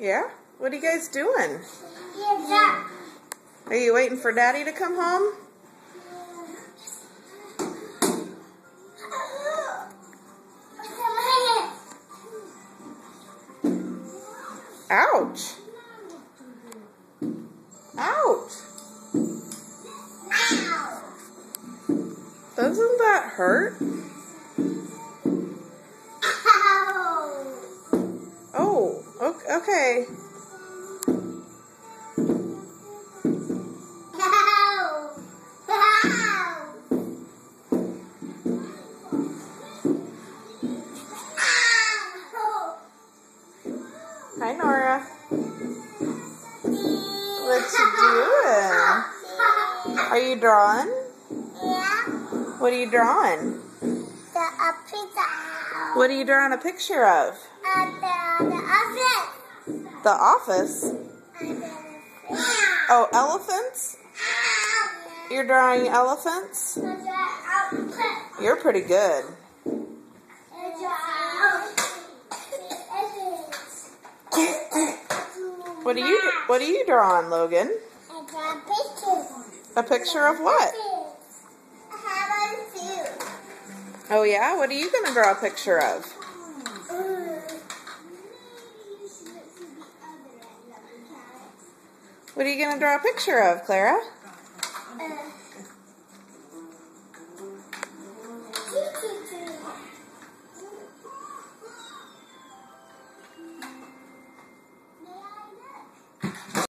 Yeah? What are you guys doing? Yeah. Are you waiting for Daddy to come home? Ouch! Ouch! Doesn't that hurt? Oh, okay. Hi, Nora. What you doing? Are you drawing? Yeah. What are you drawing? A pizza. What are you drawing a picture of? The office. The office? Oh, elephants? You're drawing elephants? You're pretty good. What are you drawing, Logan? A picture of what? Oh yeah? What are you going to draw a picture of? What are you going to draw a picture of, Clara?